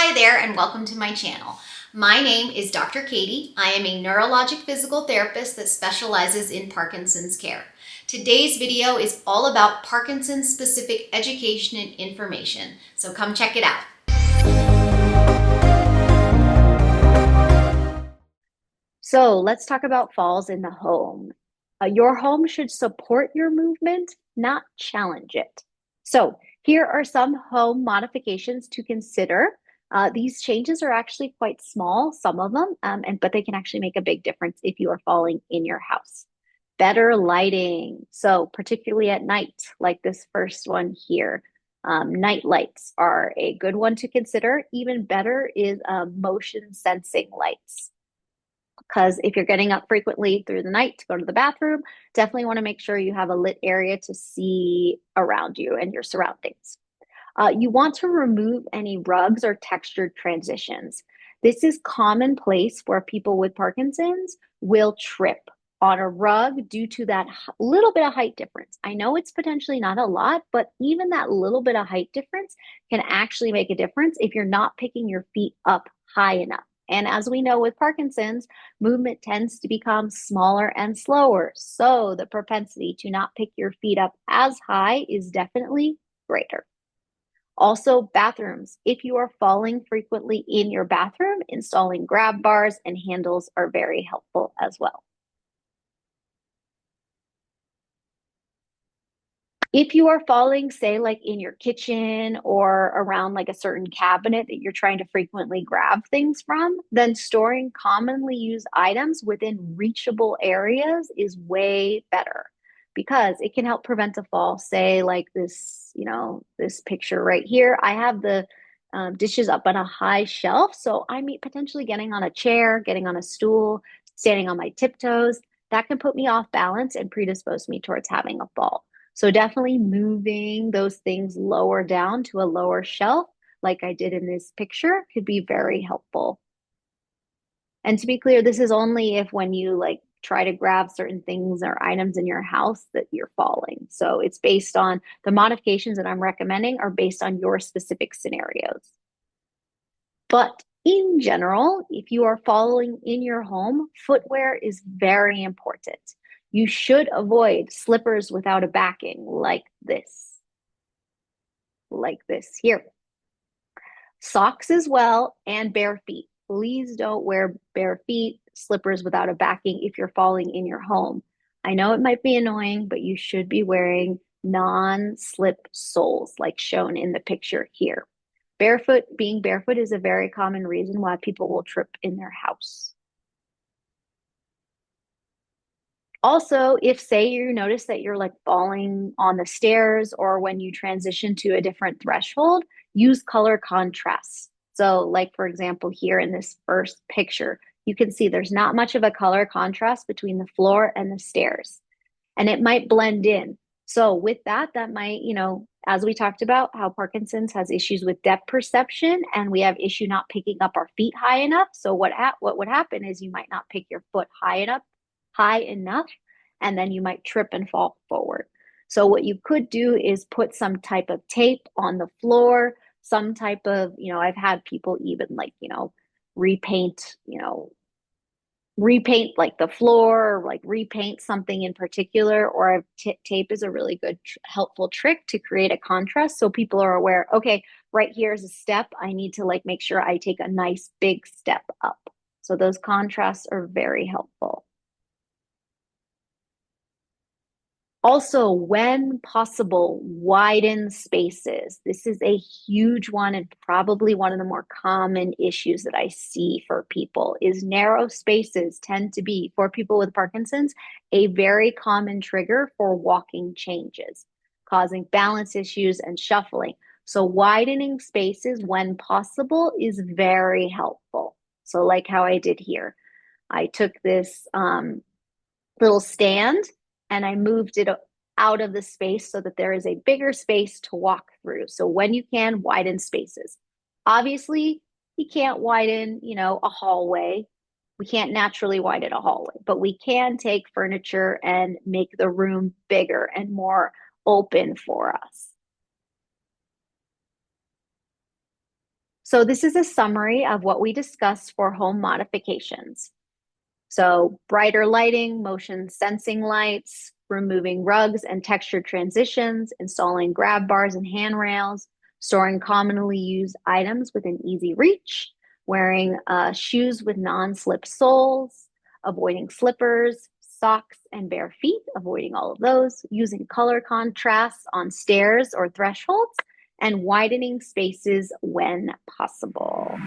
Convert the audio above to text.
Hi there and welcome to my channel. My name is Dr. Katie. I am a neurologic physical therapist that specializes in Parkinson's care. Today's video is all about Parkinson's specific education and information, so come check it out. So let's talk about falls in the home. Your home should support your movement, not challenge it. So here are some home modifications to consider. These changes are actually quite small, some of them, but they can actually make a big difference if you are falling in your house. Better lighting. So particularly at night, like this first one here, night lights are a good one to consider. Even better is motion sensing lights. Because if you're getting up frequently through the night to go to the bathroom, definitely want to make sure you have a lit area to see around you and your surroundings. You want to remove any rugs or textured transitions. This is commonplace where people with Parkinson's will trip on a rug due to that little bit of height difference. I know it's potentially not a lot, but even that little bit of height difference can actually make a difference if you're not picking your feet up high enough. And as we know with Parkinson's, movement tends to become smaller and slower. So the propensity to not pick your feet up as high is definitely greater. Also, bathrooms. If you are falling frequently in your bathroom, installing grab bars and handles are very helpful as well. If you are falling, say, like in your kitchen or around like a certain cabinet that you're trying to frequently grab things from, then storing commonly used items within reachable areas is way better because it can help prevent a fall. Say, like this, this picture right here. I have the dishes up on a high shelf, so I'm potentially getting on a chair, getting on a stool, standing on my tiptoes. That can put me off balance and predispose me towards having a fall. So definitely moving those things lower down to a lower shelf, like I did in this picture, could be very helpful. And to be clear, this is only if when you like try to grab certain things or items in your house that you're falling. So it's based on the modifications that I'm recommending are based on your specific scenarios. But in general, if you are falling in your home, footwear is very important. You should avoid slippers without a backing like this here. Socks as well and bare feet. Please don't wear bare feet, slippers without a backing if you're falling in your home. I know it might be annoying, but you should be wearing non-slip soles like shown in the picture here. Being barefoot is a very common reason why people will trip in their house. Also, if say you notice that you're like falling on the stairs or when you transition to a different threshold, use color contrast. So, like for example, here in this first picture, you can see there's not much of a color contrast between the floor and the stairs, and it might blend in. So, with that, that might, as we talked about, how Parkinson's has issues with depth perception, and we have issue not picking up our feet high enough. So, what would happen is you might not pick your foot high enough, and then you might trip and fall forward. So what you could do is put some type of tape on the floor, some type of, I've had people even like, repaint, repaint like the floor, or like repaint something in particular, or tape is a really good, helpful trick to create a contrast. So people are aware, okay, right here is a step. I need to like make sure I take a nice big step up. So those contrasts are very helpful. Also, when possible, widen spaces. This is a huge one and probably one of the more common issues that I see for people is narrow spaces tend to be, for people with Parkinson's, a very common trigger for walking changes, causing balance issues and shuffling. So widening spaces when possible is very helpful. So like how I did here. I took this little stand and I moved it out of the space so that there is a bigger space to walk through. So when you can, widen spaces. Obviously, you can't widen, a hallway. We can't naturally widen a hallway, but we can take furniture and make the room bigger and more open for us. So this is a summary of what we discussed for home modifications. So brighter lighting, motion sensing lights, removing rugs and texture transitions, installing grab bars and handrails, storing commonly used items within easy reach, wearing shoes with non-slip soles, avoiding slippers, socks, and bare feet, avoiding all of those, using color contrasts on stairs or thresholds, and widening spaces when possible.